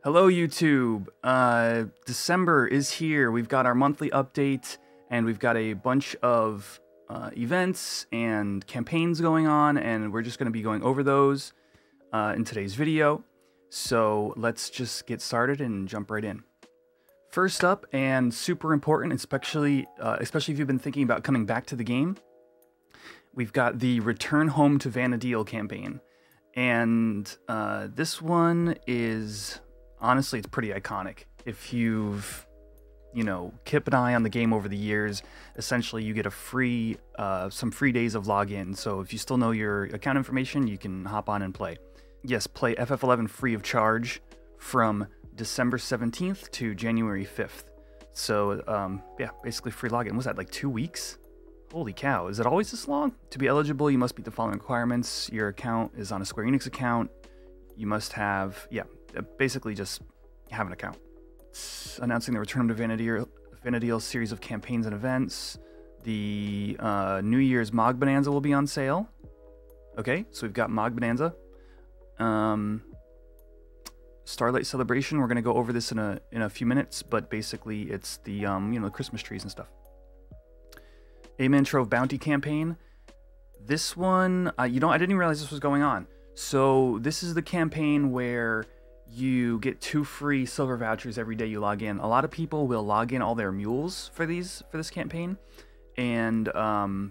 Hello YouTube! December is here. We've got our monthly update and we've got a bunch of events and campaigns going on, and we're just going to be going over those in today's video. So let's just get started and jump right in. First up, and super important, especially if you've been thinking about coming back to the game, we've got the Return Home to Vana'diel campaign. And this one is... honestly, it's pretty iconic. If you've, kept an eye on the game over the years, essentially you get a free, some free days of login. So if you still know your account information, you can hop on and play. Yes, play FF11 free of charge from December 17th to January 5th. So, yeah, basically free login. Was that like 2 weeks? Holy cow, is it always this long? To be eligible, you must meet the following requirements. Your account is on a Square Enix account. You must have, basically just have an account. It's announcing the Return to Vana'diel series of campaigns and events. The New Year's Mog Bonanza will be on sale. Okay, so we've got Mog Bonanza. Starlight Celebration, we're going to go over this in a few minutes, but basically it's the, the Christmas trees and stuff. Amen Trove Bounty Campaign. This one, I didn't even realize this was going on. So this is the campaign where you get 2 free silver vouchers every day you log in. A lot of people will log in all their mules for this campaign and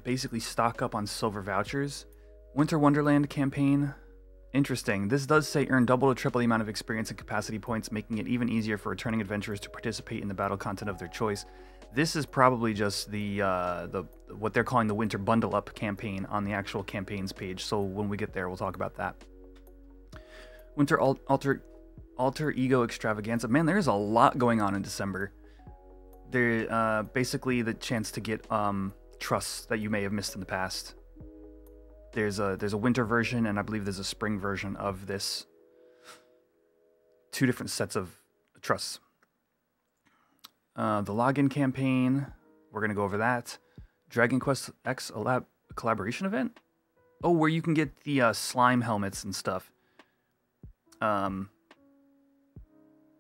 basically stock up on silver vouchers. Winter Wonderland campaign. Interesting. This does say earn double to triple the amount of experience and capacity points, making it even easier for returning adventurers to participate in the battle content of their choice. This is probably just the what they're calling the Winter Bundle Up campaign on the actual campaigns page. So when we get there, we'll talk about that. Winter Alter Ego Extravaganza. Man, there's a lot going on in December. There, basically the chance to get trusts that you may have missed in the past. There's a winter version, and I believe there's a spring version of this. 2 different sets of trusts. The login campaign, we're going to go over that. Dragon Quest X collaboration event? Oh, where you can get the slime helmets and stuff.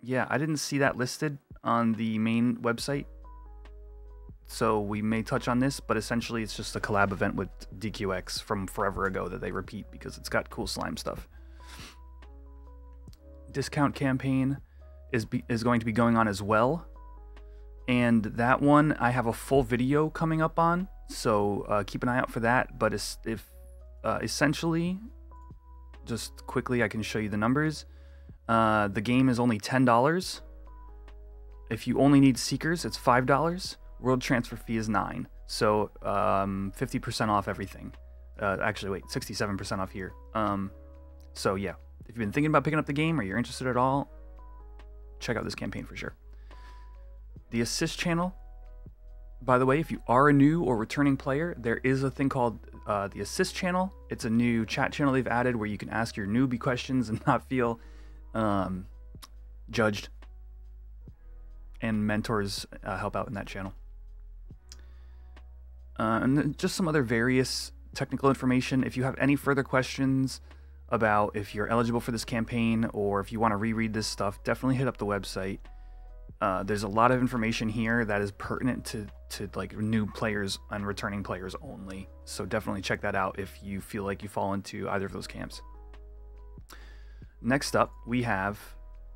Yeah, I didn't see that listed on the main website. So we may touch on this, but essentially it's just a collab event with DQX from forever ago that they repeat because it's got cool slime stuff. Discount campaign is going to be going on as well. And that one, I have a full video coming up on, so keep an eye out for that. But essentially, just quickly, I can show you the numbers. The game is only $10. If you only need Seekers, it's $5. World transfer fee is $9. So 50% off everything. Actually, wait, 67% off here. So yeah, if you've been thinking about picking up the game or you're interested at all, check out this campaign for sure. The assist channel, by the way, if you are a new or returning player, there is a thing called the assist channel. It's a new chat channel they've added where you can ask your newbie questions and not feel judged. And mentors help out in that channel. And then just some other various technical information. If you have any further questions about if you're eligible for this campaign or if you want to reread this stuff, definitely hit up the website. There's a lot of information here that is pertinent to like new players and returning players only. So definitely check that out if you feel like you fall into either of those camps. Next up, we have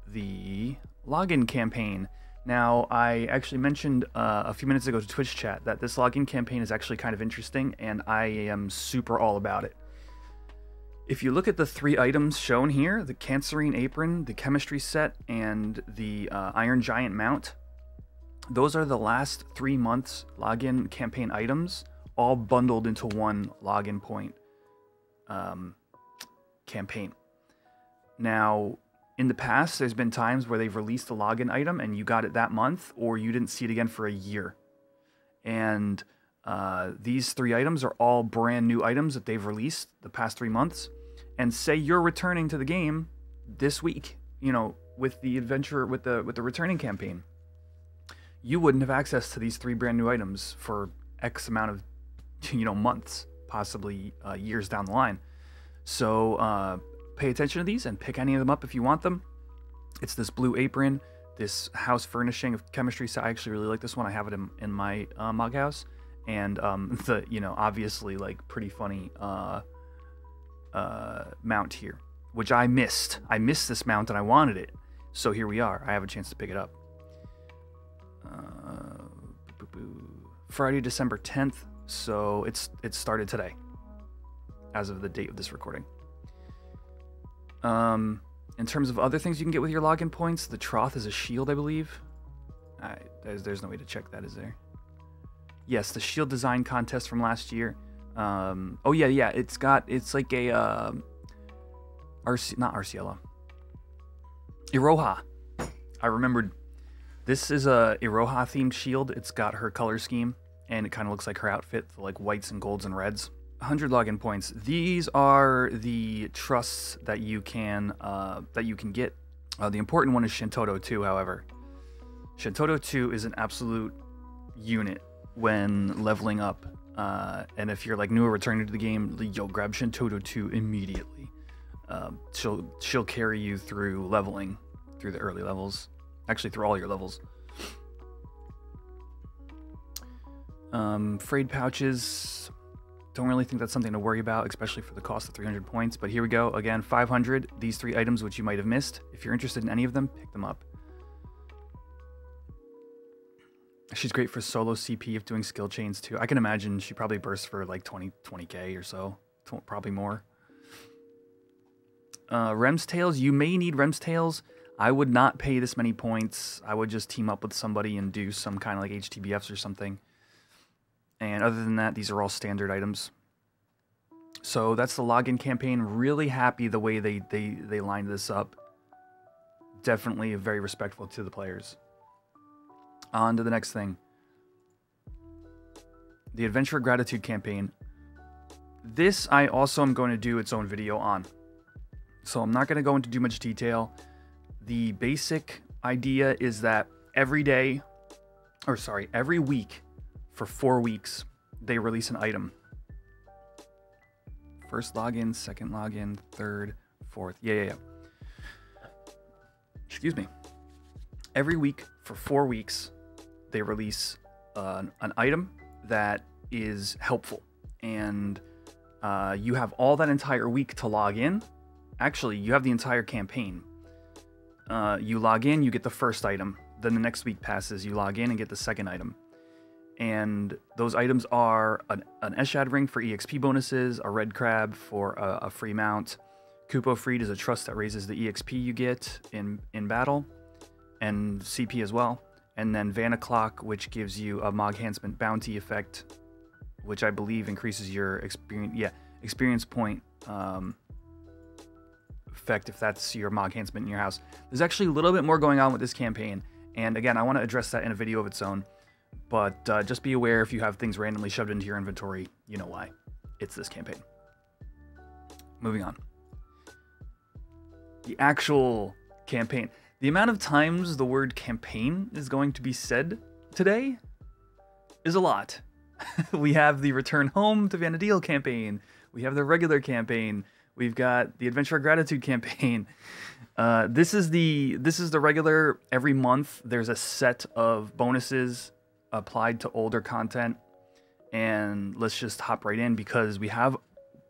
the login campaign. Now, I actually mentioned a few minutes ago to Twitch chat that this login campaign is actually kind of interesting, and I am super all about it. If you look at the 3 items shown here, the Cancerine Apron, the Chemistry Set, and the Iron Giant Mount, those are the last 3 months login campaign items, all bundled into one login point campaign. Now, in the past, there's been times where they've released a login item and you got it that month, or you didn't see it again for a year. And these 3 items are all brand new items that they've released the past 3 months. And say you're returning to the game this week, with the adventure, with the returning campaign, you wouldn't have access to these 3 brand new items for X amount of, months, possibly years down the line. So pay attention to these and pick any of them up if you want them. It's this blue apron, this house furnishing of chemistry. So I actually really like this one. I have it in my mug house, and the obviously like pretty funny mount here, which I missed. I missed this mount and I wanted it, so here we are. I have a chance to pick it up. Friday, December 10th. So it started today, as of the date of this recording. In terms of other things you can get with your login points, the Troth is a shield, I believe. There's no way to check that, is there? Yes, the shield design contest from last year. Oh yeah, it's like a not Arciela. Iroha. I remembered. This is a Iroha themed shield. It's got her color scheme, and it kind of looks like her outfit, like whites and golds and reds. 100 login points. These are the trusts that you can get. The important one is Shintoto 2, however. Shintoto 2 is an absolute unit when leveling up. And if you're like new or returning to the game, yo, grab Shintoto 2 immediately. She'll carry you through leveling, through the early levels. Actually, through all your levels. Frayed pouches. Don't really think that's something to worry about, especially for the cost of 300 points. But here we go. Again, 500. These 3 items, which you might have missed. If you're interested in any of them, pick them up. She's great for solo CP if doing skill chains too. I can imagine she probably bursts for like 20k or so. Probably more. Rem's Tails. You may need Rem's Tails. I would not pay this many points. I would just team up with somebody and do some kind of like HTBFs or something. And other than that, these are all standard items. So that's the login campaign. Really happy the way they lined this up. Definitely very respectful to the players. On to the next thing. The Adventure of Gratitude campaign. This I also am going to do its own video on. So I'm not going to go into too much detail. The basic idea is that every week for 4 weeks, they release an item. First login, second login, third, fourth. Yeah. Excuse me. Every week for 4 weeks, they release an item that is helpful. And you have all that entire week to log in. Actually, you have the entire campaign. You log in, you get the first item. Then the next week passes, you log in and get the second item. And those items are an Eshad ring for EXP bonuses, a red crab for a free mount. Kupo Freed is a trust that raises the EXP you get in battle, and CP as well. And then Vana'diel, which gives you a Mog Enhancement bounty effect, which I believe increases your experience point effect if that's your Mog Enhancement in your house. There's actually a little bit more going on with this campaign, and again, I want to address that in a video of its own. But just be aware if you have things randomly shoved into your inventory, you know why. It's this campaign. Moving on. The actual campaign. The amount of times the word campaign is going to be said today is a lot. We have the Return Home to Vana'diel campaign. We have the regular campaign. We've got the Adventure of Gratitude campaign. This is the regular. Every month there's a set of bonuses applied to older content, and let's just hop right in because we have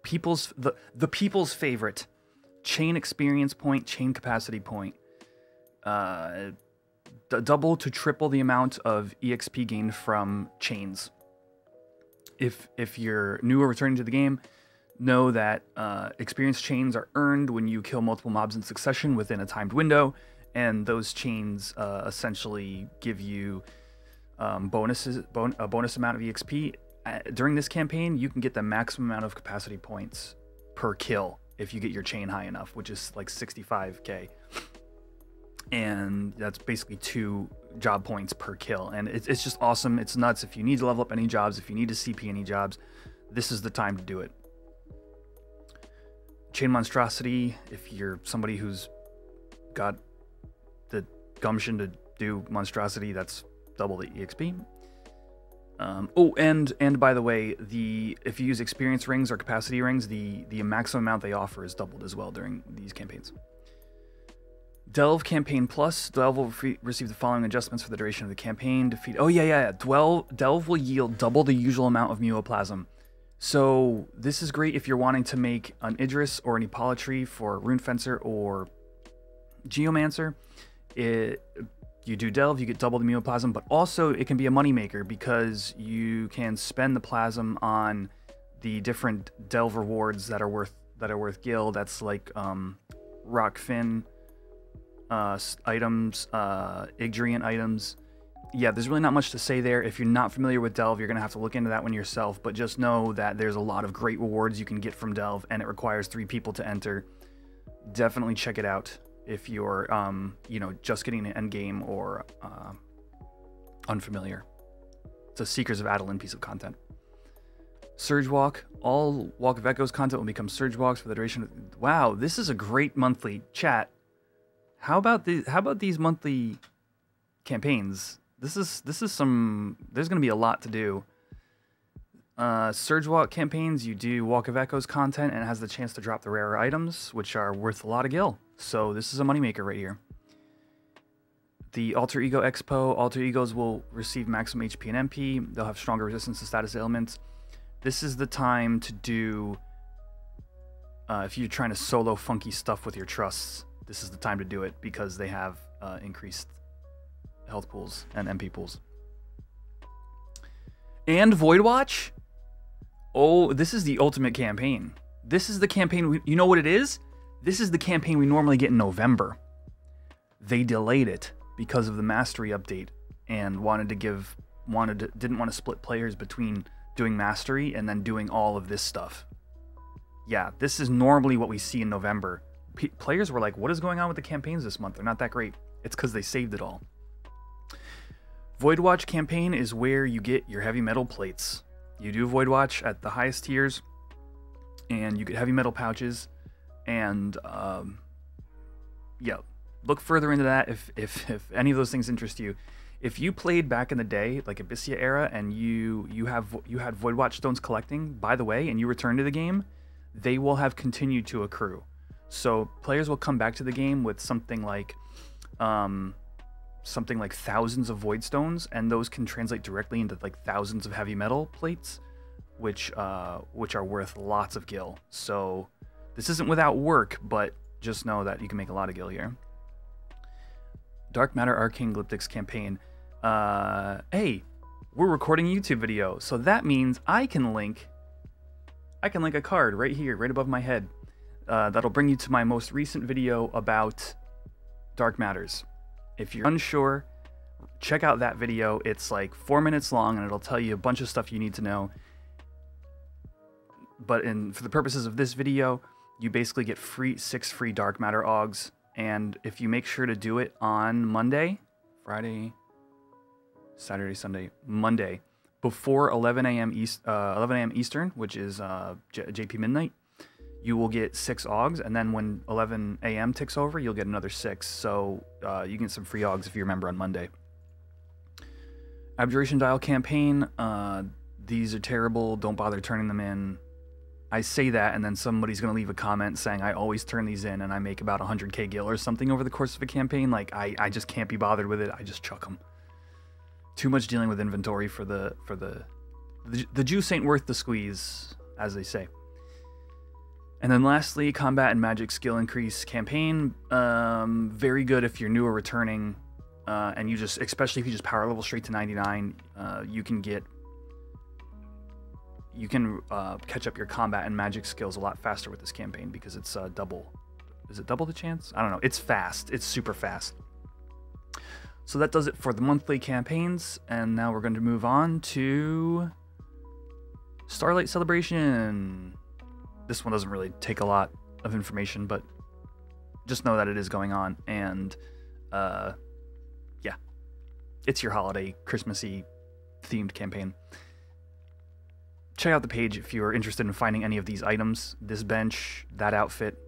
the people's favorite chain experience point, chain capacity point. Double to triple the amount of EXP gained from chains. If you're new or returning to the game, know that experience chains are earned when you kill multiple mobs in succession within a timed window, and those chains essentially give you a bonus amount of EXP. During this campaign, you can get the maximum amount of capacity points per kill if you get your chain high enough, which is like 65k. And that's basically 2 job points per kill. And it's just awesome. It's nuts. If you need to level up any jobs, if you need to CP any jobs, this is the time to do it. Chain Monstrosity, if you're somebody who's got the gumption to do Monstrosity, that's double the EXP. Oh, and by the way, if you use experience rings or capacity rings, the maximum amount they offer is doubled as well during these campaigns. Delve Campaign Plus. Delve will receive the following adjustments for the duration of the campaign. Defeat. Oh, yeah. Delve will yield double the usual amount of Muoplasm. So this is great if you're wanting to make an Idris or an Epolatry for Rune Fencer or Geomancer. You do Delve, you get double the Muoplasm, but also it can be a moneymaker because you can spend the Plasm on the different Delve rewards that are worth gil. That's like Rockfin items, Igdrian items. Yeah, there's really not much to say there. If you're not familiar with Delve, you're going to have to look into that one yourself, but just know that there's a lot of great rewards you can get from Delve, and it requires 3 people to enter. Definitely check it out if you're, you know, just getting an endgame or unfamiliar. It's a Seekers of Adeline piece of content. Surge Walk. All Walk of Echoes content will become Surge Walks for the duration of... Wow, this is a great monthly chat. How about these monthly campaigns? This is some... There's going to be a lot to do. Surge Walk campaigns, you do Walk of Echoes content, and it has the chance to drop the rarer items, which are worth a lot of gil. So this is a moneymaker right here. The Alter Ego Expo. Alter Egos will receive maximum HP and MP. They'll have stronger resistance to status ailments. This is the time to do... if you're trying to solo funky stuff with your trusts, this is the time to do it because they have increased health pools and MP pools. And Void Watch? Oh, this is the ultimate campaign. This is the campaign, you know what it is? This is the campaign we normally get in November. They delayed it because of the Mastery update and didn't want to split players between doing Mastery and then doing all of this stuff. Yeah, this is normally what we see in November. Players were like, what is going on with the campaigns this month? They're not that great. It's because they saved it all. Void Watch campaign is where you get your heavy metal plates. You do Void Watch at the highest tiers, and you get heavy metal pouches. And yeah, look further into that if any of those things interest you. If you played back in the day, like Abyssia era, and you had Void Watch stones collecting, by the way, and you return to the game, they will have continued to accrue. So players will come back to the game with something like thousands of void stones, and those can translate directly into like thousands of heavy metal plates, which are worth lots of gil. So this isn't without work, but just know that you can make a lot of gil here. Dark Matter Arcane Glyptics campaign. Hey, we're recording a YouTube video, so that means I can link a card right here, right above my head. That'll bring you to my most recent video about Dark Matters. If you're unsure, check out that video. It's like 4 minutes long, and it'll tell you a bunch of stuff you need to know. But for the purposes of this video, you basically get 6 free Dark Matter Augs, and if you make sure to do it on Monday, Friday, Saturday, Sunday, Monday, before 11 a.m. Eastern, which is JP midnight, you will get 6 Augs, and then when 11 a.m. ticks over, you'll get another 6. So you get some free Augs if you remember on Monday. Abjuration Dial campaign. These are terrible. Don't bother turning them in. I say that, and then somebody's going to leave a comment saying I always turn these in, and I make about 100k gil or something over the course of a campaign. Like, I just can't be bothered with it. I just chuck them. Too much dealing with inventory for the juice ain't worth the squeeze, as they say. And then lastly, combat and magic skill increase campaign. Very good if you're new or returning, and especially if you just power level straight to 99, you can catch up your combat and magic skills a lot faster with this campaign because it's double. Is it double the chance? I don't know. It's fast. It's super fast. So that does it for the monthly campaigns, and now we're going to move on to Starlight Celebration. This one doesn't really take a lot of information, but just know that it is going on, and yeah, it's your holiday, Christmassy themed campaign. Check out the page if you're interested in finding any of these items. This bench, that outfit.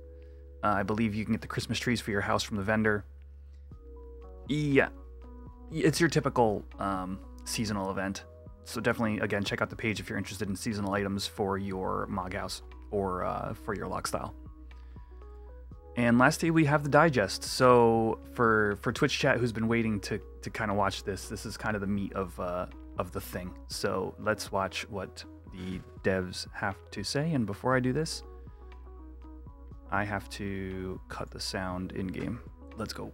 I believe you can get the Christmas trees for your house from the vendor. Yeah, it's your typical seasonal event. So definitely, again, check out the page if you're interested in seasonal items for your Mog House or for your Lock Style. And lastly, we have the digest. So for Twitch chat, who's been waiting to kind of watch this, this is kind of the meat of the thing. So let's watch what the devs have to say. And before I do this, I have to cut the sound in game. Let's go.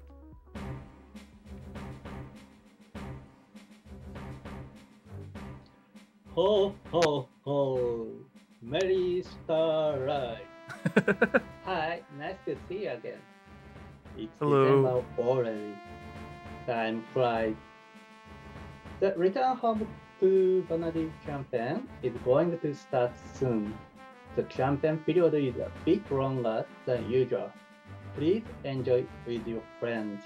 Ho ho ho, Merry Starlight. Hi, nice to see you again. It's Hello. December already. Time flies. The return home to Vana'diel campaign is going to start soon. The campaign period is a bit longer than usual. Please enjoy with your friends.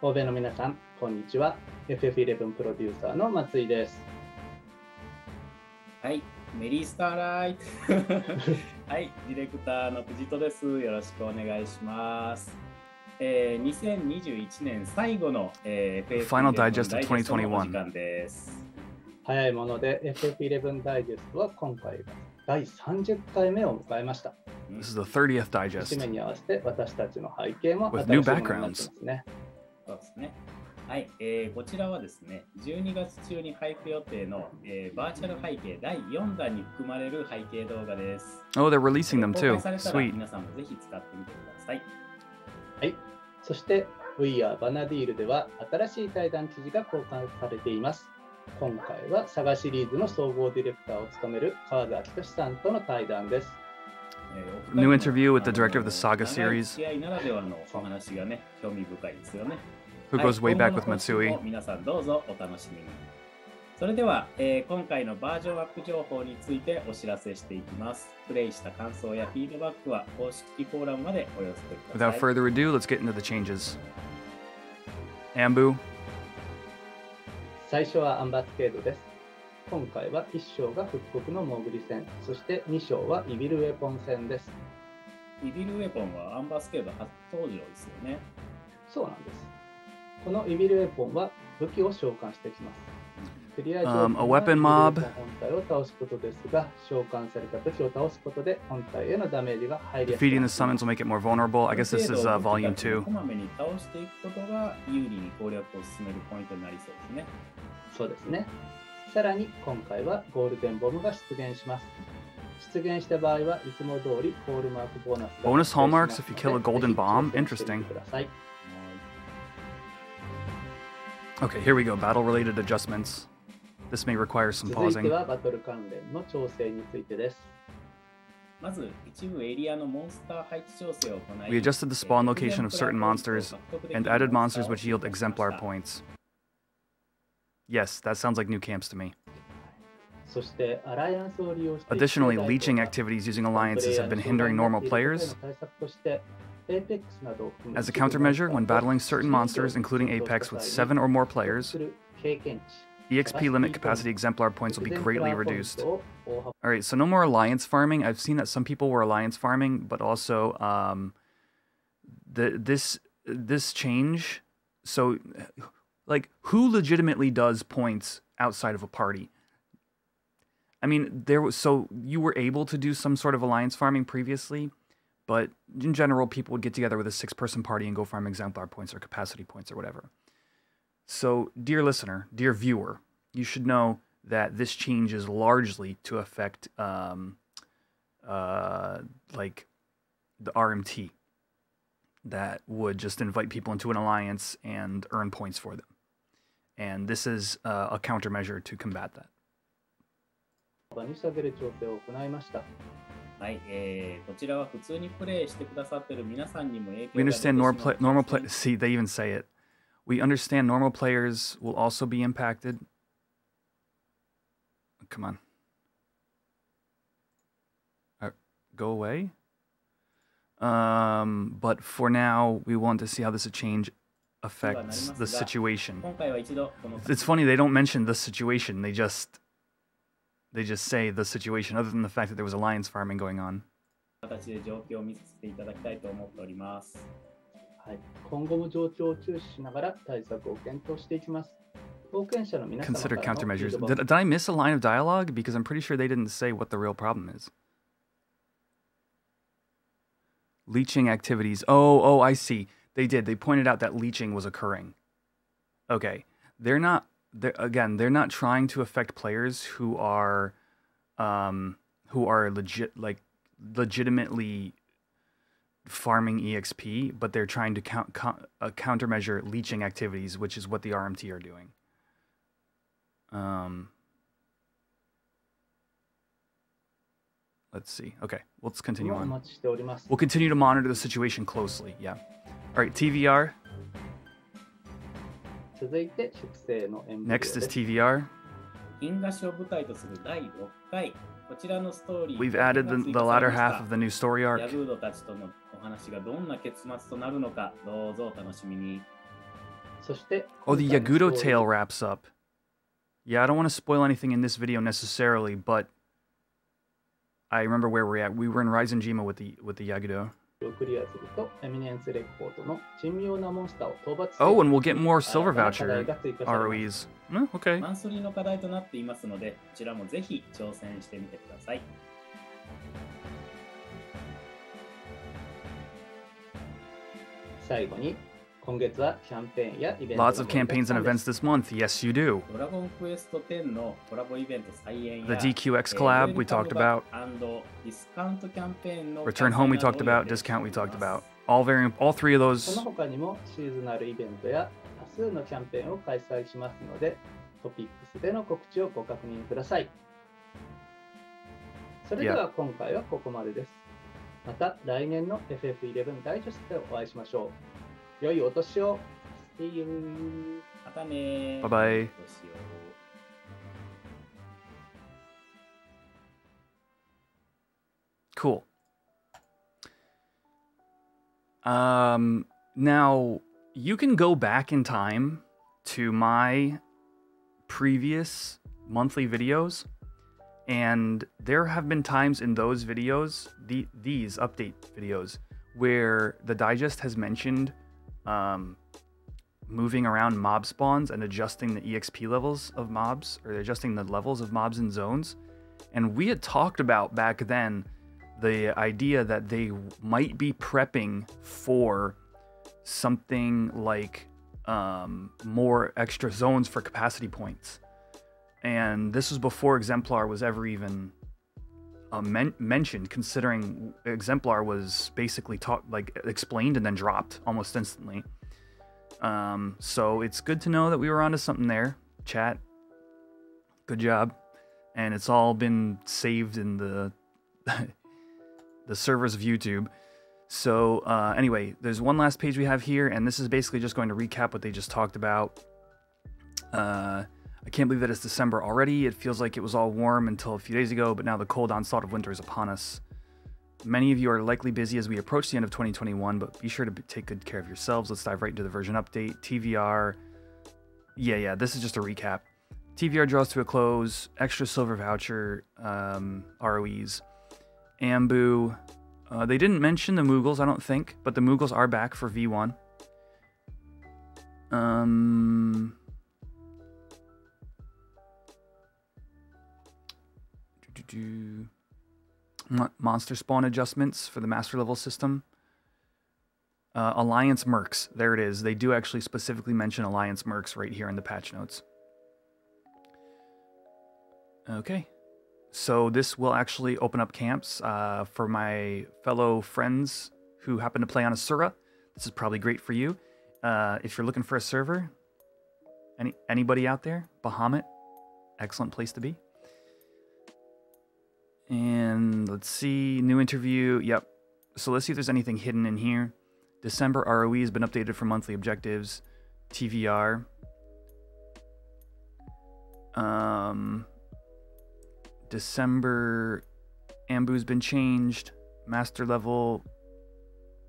欧米の皆さん、こんにちは。FF11 プロデューサーの松井です。はい、メリースターライト。はい、ディレクターの藤戸です。よろしくお願いします。2021年最後の、Final Digest of 2021の時間です。早いもので FF11 ダイジェストは今回が第30回目を迎えました。This is the 30th digest. 節目に合わせて私たちの背景も新しいものになってますね。そうですね。はい、こちらはですね、12月中に配布予定の、バーチャル背景第4弾に含まれる背景動画です。Oh, they're releasing them too. 公開されたら Sweet. 皆さんもぜひ使ってみてください。はい。そして We Are Vana'diel では新しい対談記事が公開されています。今回はサガシリーズの総合ディレクターを務める川田明俊さんとの対談です。New interview with the director of the Saga series, ならではのお話がね、興味深いですよね。who goes way back with Matsui. 皆さんどうぞお楽しみに。それでは、今回のバージョンアップ情報についてお知らせしていきます。プレイした感想やフィードバックは公式フォーラムまでお寄せください。 Without further ado, let's get into the changes. Ambu. 最初はアンバスケードです。今回は1章が復刻のモグリ戦、そして2章はイビルウェポン戦です。イビルウェポンはアンバスケード初登場ですよね。そうなんです。このイビルウェポンは武器を召喚してきます。クリア条件は A weapon mob. 本体を倒すことですが、召喚された武器を倒すことで本体へのダメージが入りやすい。Defeating the summons will make it more vulnerable. I guess this is volume 2. こまめに倒していくことが有利に攻略を進めるポイントになりそうですね。そうですね。さらに今回はゴールデンボムが出現します。出現した場合はいつも通りコールマークボーナスが Bonus hallmarks if you kill a golden bomb. Interesting. Okay, here we go. Battle-related adjustments. This may require some 続い pausing. てはバトル関連の調整についてです。まず一部エリアのモンスター配置調整を行い、 We adjusted the spawn location of certain monsters and added monsters which yield exemplar points. Yes, that sounds like new camps to me. そしてアライアンスを利用して Additionally, leeching activities using alliances have been hindering normal players. 対策として FFXI などを含む As a countermeasure, when battling certain monsters, including Apex, with 7 or more players, 経験値 EXP limit capacity exemplar points will be greatly reduced. Alright, so no more alliance farming. I've seen that some people were alliance farming, but also this change. So, like, who legitimately does points outside of a party? I mean, so you were able to do some sort of alliance farming previously, but in general, people would get together with a 6-person party and go farm exemplar points or capacity points or whatever. So, dear listener, dear viewer, you should know that this change is largely to affect, like, the RMT that would just invite people into an alliance and earn points for them. And this is a countermeasure to combat that. に下げる調整を行いました。はい、こちらは普通にプレイしてくださっている皆さんにも影響 We が understand 出 normal てしま play. います。 See, they even say it. We understand normal players will also be impacted. Come on. Go away. But for now, we want to see how this change affects the situation. 今回は一度この It's funny they don't mention the situation. They just say the situation, other than the fact that there was alliance farming going on. 形で状況を見させていただきたいと思っております。はい、今後も状況を注視しながら対策を検討していきます。冒険者の皆様 Consider からのフィー countermeasures. ドバック Did I miss a line of dialogue? Because I'm pretty sure they didn't say what the real problem is. Leeching activities. Oh, I see. They did. They pointed out that leeching was occurring. Okay. They're not not trying to affect players who are legitimately farming EXP, but they're trying to countermeasure leeching activities, which is what the RMT are doing. Let's see. Okay, let's continue on. We'll continue to monitor the situation closely. Yeah. All right, TVR. Next is TVR. We've added the latter half of the new story arc. Oh, the Yagudo tale wraps up. Yeah, I don't want to spoil anything in this video necessarily, but I remember where we're at. We were in Raizenjima with the Yagudo. Oh, and we'll get more silver voucher ROEs. Oh, okay. マンスリーの課題となっていますので、こちらもぜひ挑戦してみてください。最後に、今月はキャンペーンやイベント Lots of campaigns and events this month. Yes, you do. ドラゴンクエスト10のコラボイベント再演 The や DQX collab we talked about. ディスカウントキャンペーンの Return home we talked about. Discount we talked about. All three of そ those. の他にもシーズナルイベントや多数のキャンペーンを開催しますので、トピックスでの告知をご確認ください。それでは今回はここまでです。また来年の FF11 ダイジェストでお会いしましょう。良いお年を。See you. またね。バイバイ。どうしよう。 Cool. Now you can go back in time to my previous monthly videos, and there have been times in those videos, these update videos, where the digest has mentioned moving around mob spawns and adjusting the EXP levels of mobs, or adjusting the levels of mobs in zones. And we had talked about back then the idea that they might be prepping for something like more extra zones for capacity points. And this was before Exemplar was ever even mentioned, considering Exemplar was basically explained and then dropped almost instantly. So it's good to know that we were onto something there. Chat, good job. And it's all been saved in the the servers of YouTube. So anyway, there's one last page we have here, and this is basically just going to recap what they just talked about. I can't believe that it's December already. It feels like it was all warm until a few days ago, but now the cold onslaught of winter is upon us. Many of you are likely busy as we approach the end of 2021, but be sure to take good care of yourselves. Let's dive right into the version update. TVR. Yeah, this is just a recap. TVR draws to a close. Extra silver voucher ROEs. Ambu. They didn't mention the Moogles, I don't think, but the Moogles are back for V1. Monster spawn adjustments for the master level system. Alliance mercs. There it is. They do actually specifically mention Alliance mercs right here in the patch notes. Okay. So this will actually open up camps for my fellow friends who happen to play on Asura. This is probably great for you. If you're looking for a server, anybody out there, Bahamut, excellent place to be. And let's see, new interview. Yep. So let's see if there's anything hidden in here. December ROE has been updated for monthly objectives. TVR. December Ambu's been changed. Master level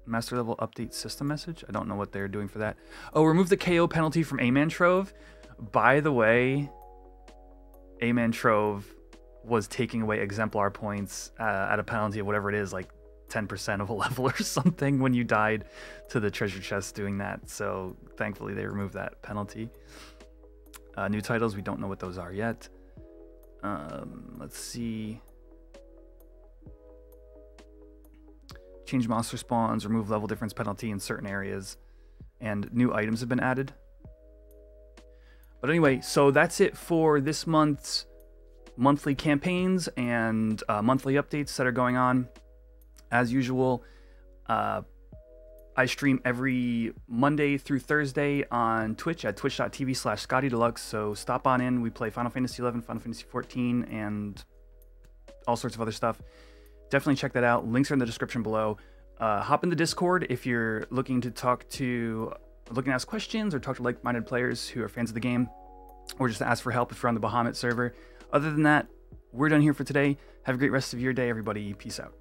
update system message. I don't know what they're doing for that. Oh, remove the KO penalty from A-Man Trove. By the way, A-Man Trove was taking away exemplar points at a penalty of whatever it is, like 10% of a level or something when you died to the treasure chest doing that. So thankfully they removed that penalty. New titles, we don't know what those are yet. Let's see. change monster spawns, remove level difference penalty in certain areas, and new items have been added. But anyway, so that's it for this month's monthly campaigns and monthly updates that are going on. As usual, I stream every Monday through Thursday on Twitch at twitch.tv/ScottyDeluxe. So stop on in. We play Final Fantasy XI, Final Fantasy XIV, and all sorts of other stuff. Definitely check that out. Links are in the description below. Hop in the Discord if you're looking to ask questions or talk to like-minded players who are fans of the game, or just to ask for help if you're on the Bahamut server. Other than that, we're done here for today. Have a great rest of your day, everybody. Peace out.